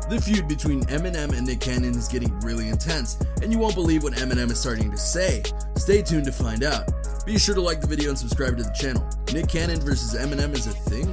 The feud between Eminem and Nick Cannon is getting really intense, and you won't believe what Eminem is starting to say. Stay tuned to find out. Be sure to like the video and subscribe to the channel. Nick Cannon versus Eminem is a thing?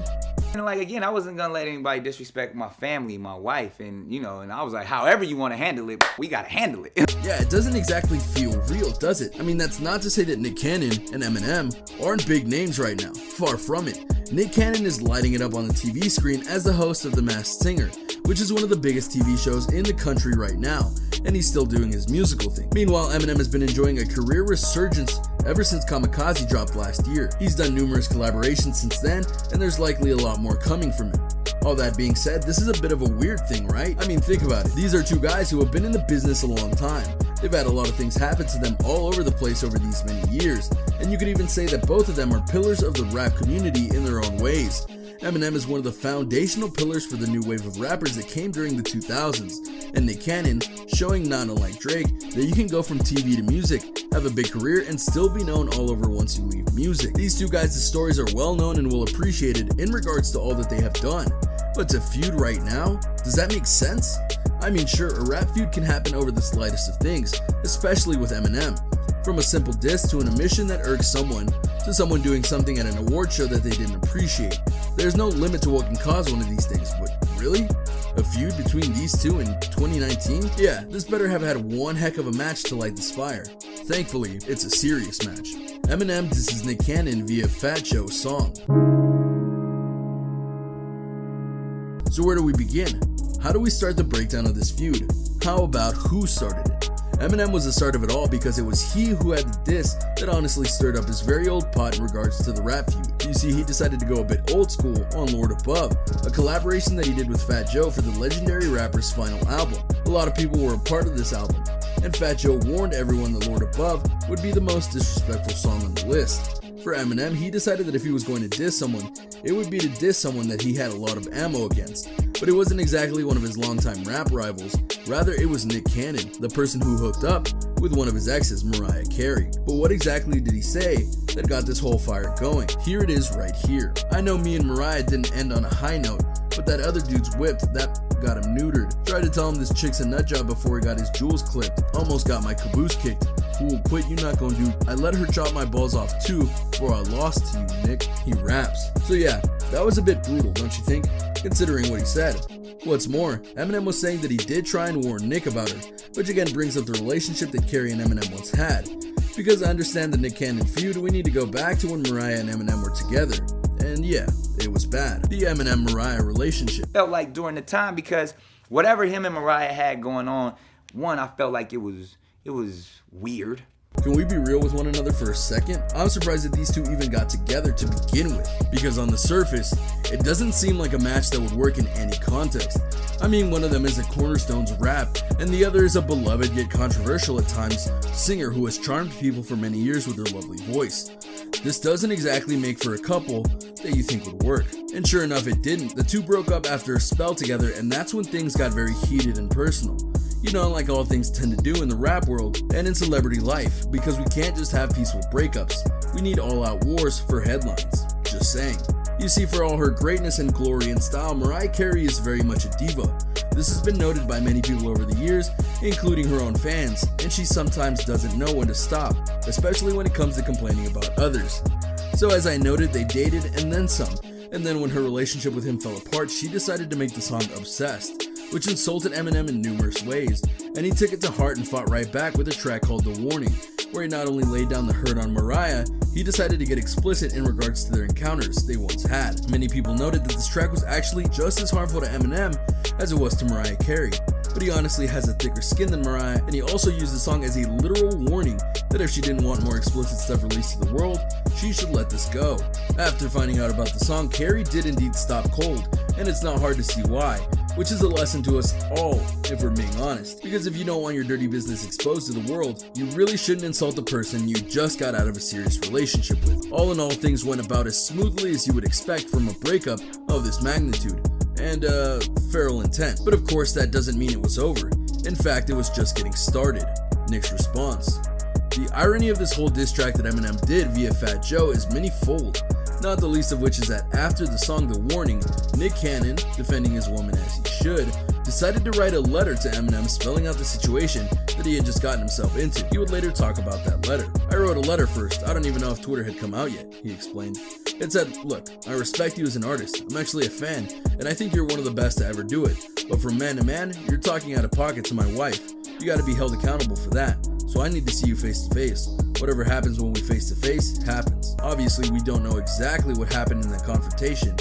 And like, again, I wasn't gonna let anybody disrespect my family, my wife, and and I was like, however you want to handle it, we gotta handle it. Yeah, it doesn't exactly feel real, does it? I mean, that's not to say that Nick Cannon and Eminem aren't big names right now. Far from it. Nick Cannon is lighting it up on the TV screen as the host of The Masked Singer, which is one of the biggest TV shows in the country right now, and he's still doing his musical thing. Meanwhile, Eminem has been enjoying a career resurgence ever since Kamikaze dropped last year. He's done numerous collaborations since then, and there's likely a lot more coming from him. All that being said, this is a bit of a weird thing, right? I mean, think about it. These are two guys who have been in the business a long time. They've had a lot of things happen to them all over the place over these many years, and you could even say that both of them are pillars of the rap community in their own ways. Eminem is one of the foundational pillars for the new wave of rappers that came during the 2000s, and Nick Cannon, showing not unlike Drake, that you can go from TV to music, have a big career, and still be known all over once you leave music. These two guys' stories are well known and well appreciated in regards to all that they have done. But to feud right now? Does that make sense? I mean, sure, a rap feud can happen over the slightest of things, especially with Eminem. From a simple diss to an omission that irks someone, to someone doing something at an award show that they didn't appreciate. There's no limit to what can cause one of these things, but really? A feud between these two in 2019? Yeah, this better have had one heck of a match to light this fire. Thankfully, it's a serious match. Eminem disses Nick Cannon via Fat Joe's song. So where do we begin? How do we start the breakdown of this feud? How about who started it? Eminem was the start of it all because it was he who had the diss that honestly stirred up his very old pot in regards to the rap feud. You see, he decided to go a bit old school on Lord Above, a collaboration that he did with Fat Joe for the legendary rapper's final album. A lot of people were a part of this album, and Fat Joe warned everyone that Lord Above would be the most disrespectful song on the list. For Eminem, he decided that if he was going to diss someone, it would be to diss someone that he had a lot of ammo against. But it wasn't exactly one of his longtime rap rivals, rather it was Nick Cannon, the person who hooked up with one of his exes, Mariah Carey. But what exactly did he say that got this whole fire going? Here it is right here. I know me and Mariah didn't end on a high note, but that other dude's whipped, that got him neutered. Tried to tell him this chick's a nut job before he got his jewels clipped. Almost got my caboose kicked. Fool, quit, you not gonna do. I let her chop my balls off too before I lost to you, Nick. He raps. So yeah, that was a bit brutal, don't you think? Considering what he said. What's more, Eminem was saying that he did try and warn Nick about her, which again brings up the relationship that Carey and Eminem once had. Because I understand the Nick Cannon feud, we need to go back to when Mariah and Eminem were together. And yeah, it was bad. The Eminem-Mariah relationship. Felt like during the time, because whatever him and Mariah had going on, one, I felt like it was weird. Can we be real with one another for a second? I'm surprised that these two even got together to begin with, because on the surface, it doesn't seem like a match that would work in any context. I mean, one of them is a cornerstones rap, and the other is a beloved yet controversial at times singer who has charmed people for many years with her lovely voice. This doesn't exactly make for a couple that you think would work. And sure enough, it didn't. The two broke up after a spell together, and that's when things got very heated and personal. You know, like all things tend to do in the rap world and in celebrity life, because we can't just have peaceful breakups. We need all-out wars for headlines. Just saying. You see, for all her greatness and glory and style, Mariah Carey is very much a diva. This has been noted by many people over the years, including her own fans, and she sometimes doesn't know when to stop, especially when it comes to complaining about others. So as I noted, they dated and then some, and then when her relationship with him fell apart, she decided to make the song Obsessed, which insulted Eminem in numerous ways, and he took it to heart and fought right back with a track called The Warning, where he not only laid down the hurt on Mariah, he decided to get explicit in regards to their encounters they once had. Many people noted that this track was actually just as harmful to Eminem as it was to Mariah Carey, but he honestly has a thicker skin than Mariah, and he also used the song as a literal warning that if she didn't want more explicit stuff released to the world, she should let this go. After finding out about the song, Carey did indeed stop cold, and it's not hard to see why, which is a lesson to us all if we're being honest. Because if you don't want your dirty business exposed to the world, you really shouldn't insult the person you just got out of a serious relationship with. All in all, things went about as smoothly as you would expect from a breakup of this magnitude and feral intent. But of course, that doesn't mean it was over. In fact, it was just getting started. Nick's response. The irony of this whole diss track that Eminem did via Fat Joe is many-fold, not the least of which is that after the song The Warning, Nick Cannon, defending his woman as he should, decided to write a letter to Eminem spelling out the situation that he had just gotten himself into. He would later talk about that letter. "I wrote a letter first. I don't even know if Twitter had come out yet," he explained. It said, "Look, I respect you as an artist. I'm actually a fan, and I think you're one of the best to ever do it. But from man to man, you're talking out of pocket to my wife. You gotta be held accountable for that. So I need to see you face to face. Whatever happens when we face to face, happens." Obviously, we don't know exactly what happened in that confrontation,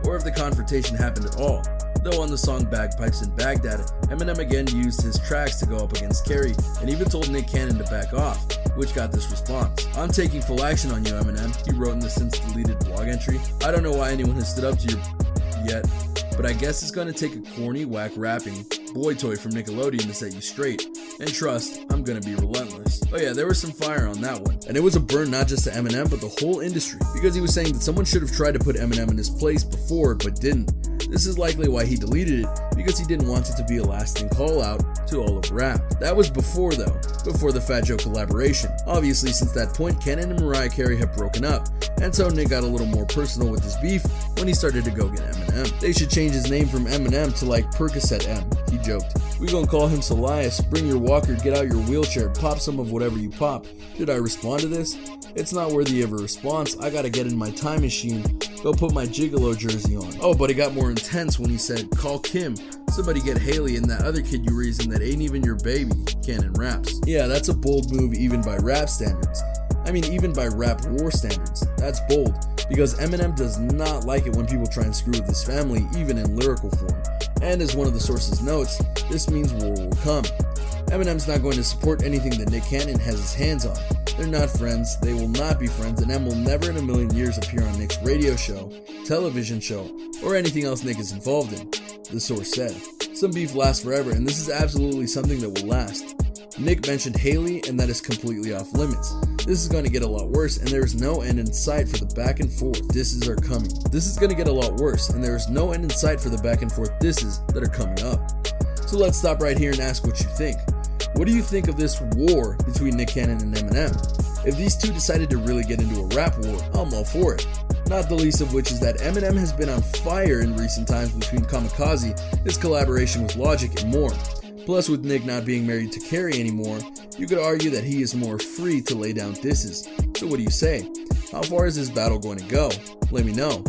or if the confrontation happened at all. Though on the song Bagpipes in Baghdad, Eminem again used his tracks to go up against Carey and even told Nick Cannon to back off, which got this response. "I'm taking full action on you, Eminem," he wrote in the since deleted blog entry. "I don't know why anyone has stood up to you yet, but I guess it's gonna take a corny, whack rapping boy toy from Nickelodeon to set you straight. And trust, I'm gonna be relentless." Oh yeah, there was some fire on that one. And it was a burn not just to Eminem, but the whole industry, because he was saying that someone should have tried to put Eminem in his place before, but didn't. This is likely why he deleted it, because he didn't want it to be a lasting call out to all of rap. That was before though, before the Fat Joe collaboration. Obviously, since that point, Cannon and Mariah Carey have broken up, and so Nick got a little more personal with his beef when he started to go get Eminem. "They should change his name from Eminem to like Percocet M," he joked. "We gonna call him Solias, bring your walker, get out your wheelchair, pop some of whatever you pop." Did I respond to this? It's not worthy of a response. I gotta get in my time machine, go put my Gigolo jersey on. Oh, but it got more intense when he said, "Call Kim, somebody get Haley and that other kid you raising that ain't even your baby." Cannon raps. Yeah, that's a bold move even by rap standards. I mean, even by rap war standards. That's bold, because Eminem does not like it when people try and screw with his family, even in lyrical form. And as one of the sources notes, this means war will come. Eminem's not going to support anything that Nick Cannon has his hands on. They're not friends, they will not be friends, and M will never in a million years appear on Nick's radio show, television show, or anything else Nick is involved in, the source said. Some beef lasts forever, and this is absolutely something that will last. Nick mentioned Haley, and that is completely off limits. This is going to get a lot worse, and there is no end in sight for the back and forth disses are coming. This is going to get a lot worse, and there is no end in sight for the back and forth disses that are coming up. So let's stop right here and ask what you think. What do you think of this war between Nick Cannon and Eminem? If these two decided to really get into a rap war, I'm all for it. Not the least of which is that Eminem has been on fire in recent times between Kamikaze, his collaboration with Logic, and more. Plus, with Nick not being married to Carey anymore, you could argue that he is more free to lay down disses. So what do you say? How far is this battle going to go? Let me know.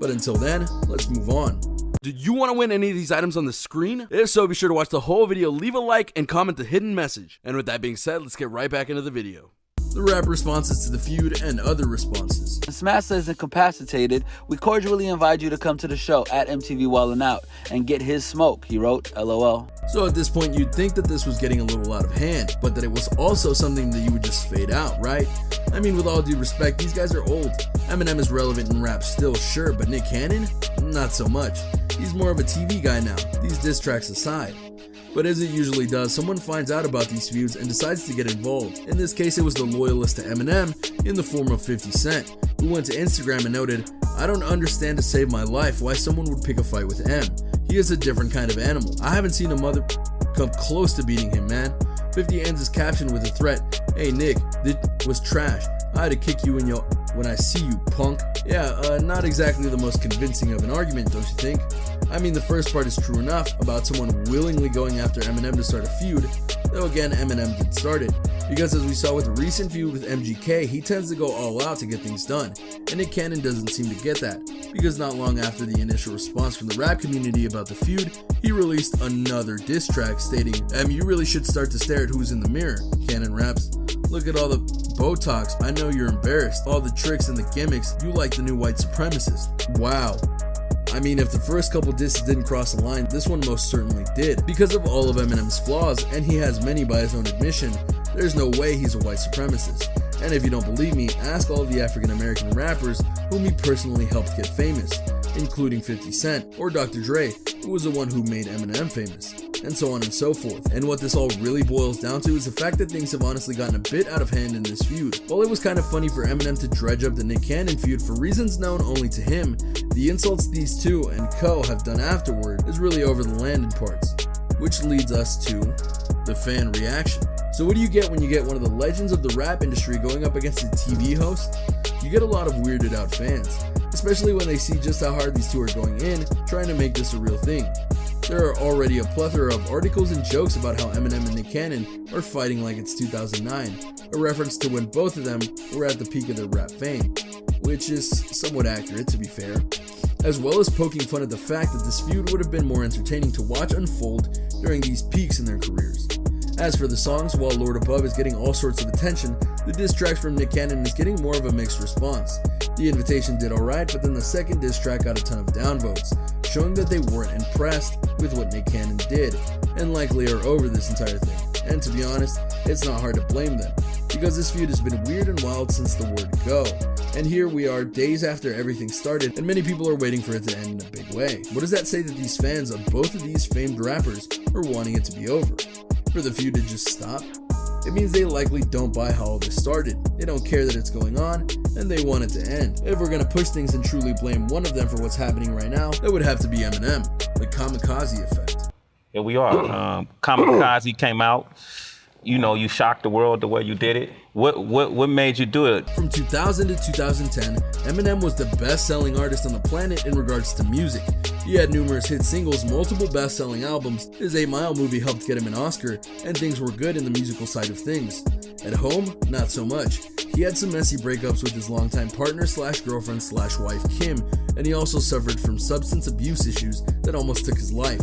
But until then, let's move on. Do you want to win any of these items on the screen? If so, be sure to watch the whole video, leave a like, and comment the hidden message. And with that being said, let's get right back into the video. The rap responses to the feud and other responses. Smasa is incapacitated. We cordially invite you to come to the show at MTV Wildin' Out and get his smoke, he wrote, LOL. So at this point, you'd think that this was getting a little out of hand, but that it was also something that you would just fade out, right? I mean, with all due respect, these guys are old. Eminem is relevant in rap still, sure, but Nick Cannon? Not so much. He's more of a TV guy now, these diss tracks aside. But as it usually does, someone finds out about these feuds and decides to get involved. In this case, it was the loyalist to Eminem in the form of 50 Cent, who went to Instagram and noted, "I don't understand to save my life why someone would pick a fight with M. He is a different kind of animal. I haven't seen a mother come close to beating him, man." 50 ends his caption with a threat, "Hey Nick, this was trash. I had to kick you in your when I see you, punk." Yeah, not exactly the most convincing of an argument, don't you think? I mean, the first part is true enough about someone willingly going after Eminem to start a feud, though again, Eminem did start it, because as we saw with the recent feud with MGK, he tends to go all out to get things done, and Nick Cannon doesn't seem to get that, because not long after the initial response from the rap community about the feud, he released another diss track stating, "You really should start to stare at who's in the mirror." Cannon raps, "Look at all the Botox, I know you're embarrassed, all the tricks and the gimmicks, you like the new white supremacist." Wow. I mean, if the first couple disses didn't cross the line, this one most certainly did. Because of all of Eminem's flaws, and he has many by his own admission, there's no way he's a white supremacist. And if you don't believe me, ask all of the African American rappers whom he personally helped get famous, including 50 Cent, or Dr. Dre, who was the one who made Eminem famous, and so on and so forth. And what this all really boils down to is the fact that things have honestly gotten a bit out of hand in this feud. While it was kind of funny for Eminem to dredge up the Nick Cannon feud for reasons known only to him, the insults these two and co have done afterward is really over the landed parts, which leads us to the fan reaction. So what do you get when you get one of the legends of the rap industry going up against a TV host? You get a lot of weirded out fans, especially when they see just how hard these two are going in, trying to make this a real thing. There are already a plethora of articles and jokes about how Eminem and Nick Cannon are fighting like it's 2009, a reference to when both of them were at the peak of their rap fame, which is somewhat accurate to be fair, as well as poking fun at the fact that this feud would have been more entertaining to watch unfold during these peaks in their careers. As for the songs, while Lord Above is getting all sorts of attention, the diss tracks from Nick Cannon is getting more of a mixed response. The Invitation did alright, but then the second diss track got a ton of downvotes, showing that they weren't impressed with what Nick Cannon did, and likely are over this entire thing. And to be honest, it's not hard to blame them, because this feud has been weird and wild since the word go. And here we are days after everything started, and many people are waiting for it to end in a big way. What does that say that these fans of both of these famed rappers are wanting it to be over? For the feud to just stop? It means they likely don't buy how all this started. They don't care that it's going on, and they want it to end. If we're gonna push things and truly blame one of them for what's happening right now, that would have to be Eminem, the kamikaze effect. Here we are. Kamikaze came out. You know, you shocked the world the way you did it. What made you do it? From 2000 to 2010, Eminem was the best-selling artist on the planet in regards to music. He had numerous hit singles, multiple best-selling albums, his 8 Mile movie helped get him an Oscar, and things were good in the musical side of things. At home, not so much. He had some messy breakups with his longtime partner slash girlfriend slash wife Kim, and he also suffered from substance abuse issues that almost took his life.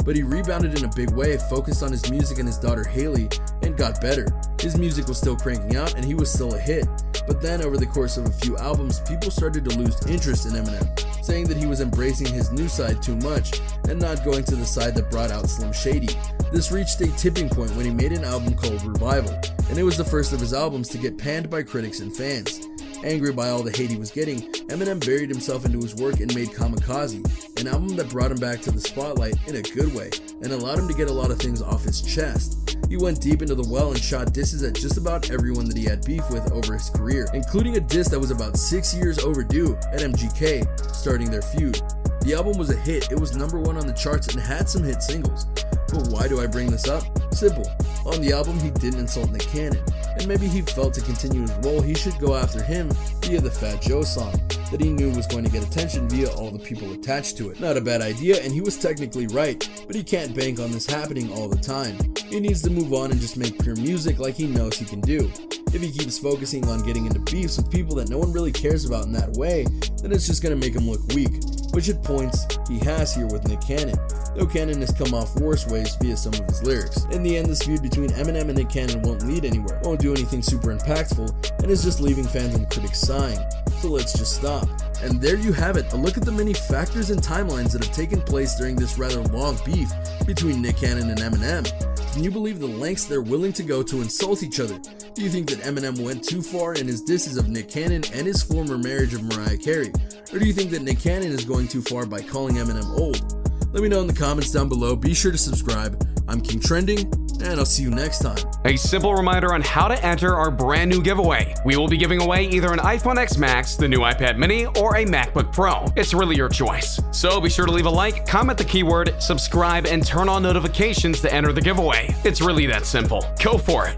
But he rebounded in a big way, focused on his music and his daughter Haley, and got better. His music was still cranking out and he was still a hit. But then over the course of a few albums, people started to lose interest in Eminem, saying that he was embracing his new side too much and not going to the side that brought out Slim Shady. This reached a tipping point when he made an album called Revival, and it was the first of his albums to get panned by critics and fans. Angry by all the hate he was getting, Eminem buried himself into his work and made Kamikaze, an album that brought him back to the spotlight in a good way and allowed him to get a lot of things off his chest. He went deep into the well and shot disses at just about everyone that he had beef with over his career, including a diss that was about 6 years overdue at MGK, starting their feud. The album was a hit, it was #1 on the charts and had some hit singles. But why do I bring this up? Simple. On the album, he didn't insult Nick Cannon, and maybe he felt to continue his role, he should go after him via the Fat Joe song that he knew was going to get attention via all the people attached to it. Not a bad idea, and he was technically right, but he can't bank on this happening all the time. He needs to move on and just make pure music like he knows he can do. If he keeps focusing on getting into beefs with people that no one really cares about in that way, then it's just going to make him look weak, which at points he has here with Nick Cannon, though Cannon has come off worse ways via some of his lyrics. In the end, this feud between Eminem and Nick Cannon won't lead anywhere, won't do anything super impactful, and is just leaving fans and critics sighing. So let's just stop. And there you have it, a look at the many factors and timelines that have taken place during this rather long beef between Nick Cannon and Eminem. Can you believe the lengths they're willing to go to insult each other? Do you think that Eminem went too far in his disses of Nick Cannon and his former marriage of Mariah Carey? Or do you think that Nick Cannon is going too far by calling Eminem old? Let me know in the comments down below. Be sure to subscribe. I'm King Trending, and I'll see you next time. A simple reminder on how to enter our brand new giveaway. We will be giving away either an iPhone X Max, the new iPad mini, or a MacBook Pro. It's really your choice. So be sure to leave a like, comment the keyword, subscribe, and turn on notifications to enter the giveaway. It's really that simple. Go for it.